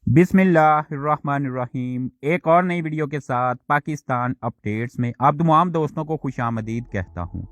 बिस्मिल्लाहिर्रहमानिर्रहीम। एक और नई वीडियो के साथ पाकिस्तान अपडेट्स में आप तमाम दोस्तों को खुशामदीद कहता हूँ।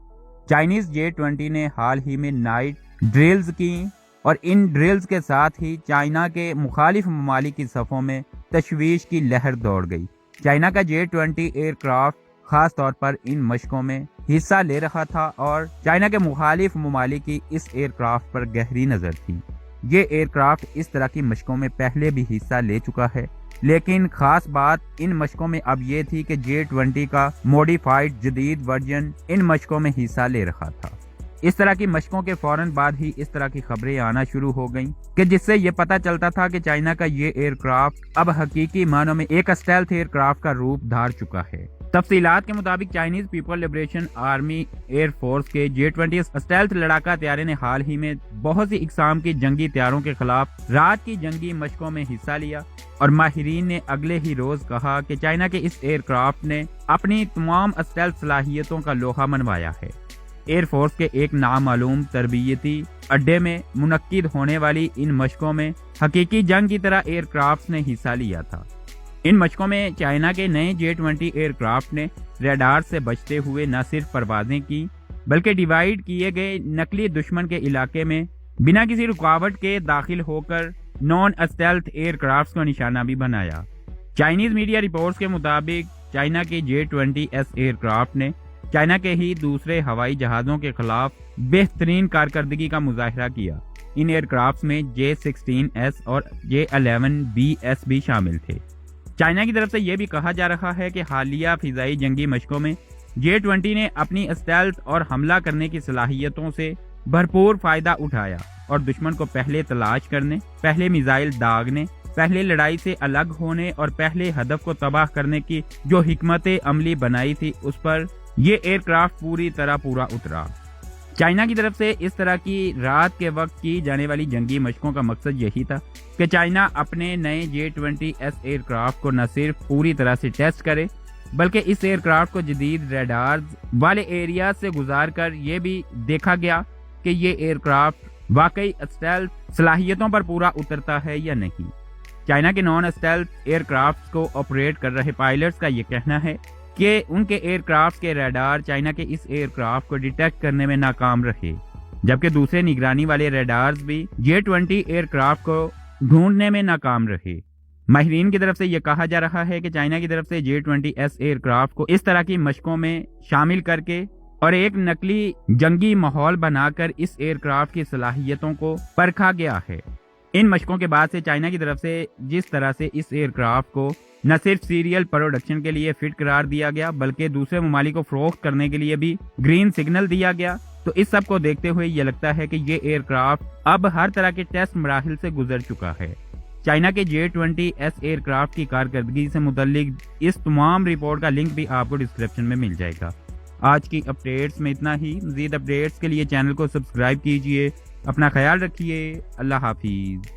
चाइनीज़ J20 ने हाल ही में नाइट ड्रिल्स की और इन ड्रिल्स के साथ ही चाइना के मुखालिफ ममालिक की सफ़ों में तशवीश की लहर दौड़ गई। चाइना का J20 एयरक्राफ्ट खास तौर पर इन मशकों में हिस्सा ले रहा था और चाइना के मुखालिफ ममालिक की इस एयरक्राफ्ट पर गहरी नज़र थी। ये एयरक्राफ्ट इस तरह की मशकों में पहले भी हिस्सा ले चुका है, लेकिन खास बात इन मशकों में अब ये थी कि J20 का मॉडिफाइड जदीद वर्जन इन मशकों में हिस्सा ले रहा था। इस तरह की मशकों के फौरन बाद ही इस तरह की खबरें आना शुरू हो गईं कि जिससे ये पता चलता था कि चाइना का ये एयरक्राफ्ट अब हकीकी मानों में एक स्टेल्थ एयरक्राफ्ट का रूप धार चुका है। तफसीलात के मुताबिक Chinese people liberation army air force के J20 स्टेल्थ लड़ाका तैयारे ने हाल ही में बहुत सी इकसाम की जंगी तैयारों के खिलाफ रात की जंगी मशकों में हिस्सा लिया और माहिरीन ने अगले ही रोज कहा कि चाइना के इस एयरक्राफ्ट ने अपनी तमाम स्टेल्थ सलाहियतों का लोहा मनवाया है। एयरफोर्स के एक नामालूम तरबियती अड्डे में मुनक्किद होने वाली इन मशकों में हकीकी जंग की तरह एयरक्राफ्ट ने हिस्सा लिया था। इन मशकों में चाइना के नए J20 एयरक्राफ्ट ने रडार से बचते हुए न सिर्फ परवाजें की बल्कि डिवाइड किए गए नकली दुश्मन के इलाके में बिना किसी रुकावट के दाखिल होकर नॉन स्टेल्थ एयरक्राफ्ट को निशाना भी बनाया। चाइनीज मीडिया रिपोर्ट्स के मुताबिक चाइना के J20S एयरक्राफ्ट ने चाइना के ही दूसरे हवाई जहाज़ों के खिलाफ बेहतरीन कारकर्दगी का मुजाहिरा किया। इन एयरक्राफ्ट में J16S और J11BS भी शामिल थे। चाइना की तरफ से यह भी कहा जा रहा है कि हालिया फिजाई जंगी मशकों में J20 ने अपनी स्टेल्थ और हमला करने की सलाहियतों से भरपूर फायदा उठाया और दुश्मन को पहले तलाश करने, पहले मिसाइल दागने, पहले लड़ाई से अलग होने और पहले हदफ को तबाह करने की जो हिकमत अमली बनाई थी उस पर यह एयरक्राफ्ट पूरी तरह पूरा उतरा। चाइना की तरफ से इस तरह की रात के वक्त की जाने वाली जंगी मशकों का मकसद यही था कि चाइना अपने नए J20S एयरक्राफ्ट को न सिर्फ पूरी तरह से टेस्ट करे बल्कि इस एयरक्राफ्ट को जदीद रडार्स वाले एरिया से गुजार कर यह भी देखा गया कि ये एयरक्राफ्ट वाकई स्टेल्थ सलाहियतों पर पूरा उतरता है या नहीं। चाइना के नॉन स्टेल्थ एयरक्राफ्ट को ऑपरेट कर रहे पायलट्स का ये कहना है कि उनके एयरक्राफ्ट के रडार चाइना के इस एयरक्राफ्ट को डिटेक्ट करने में नाकाम रहे, जबकि दूसरे निगरानी वाले रडार्स भी J20 एयरक्राफ्ट को ढूंढने में नाकाम रहे। माहिरीन की तरफ से यह कहा जा रहा है कि चाइना की तरफ से J20S एयरक्राफ्ट को इस तरह की मशकों में शामिल करके और एक नकली जंगी माहौल बनाकर इस एयरक्राफ्ट की सलाहियतों को परखा गया है। इन मशकों के बाद से चाइना की तरफ से जिस तरह से इस एयरक्राफ्ट को न सिर्फ सीरियल प्रोडक्शन के लिए फिट करार दिया गया बल्कि दूसरे ममालिक को फरोख्त करने के लिए भी ग्रीन सिग्नल दिया गया, तो इस सब को देखते हुए ये लगता है कि ये एयरक्राफ्ट अब हर तरह के टेस्ट मराहिल से गुजर चुका है। चाइना के J20S एयरक्राफ्ट की कारकर्दगी से मुतल्लिक इस तमाम रिपोर्ट का लिंक भी आपको डिस्क्रिप्शन में मिल जाएगा। आज की अपडेट्स में इतना ही। मज़ीद अपडेट्स के लिए चैनल को सब्सक्राइब कीजिए। अपना ख्याल रखिए। अल्लाह हाफिज।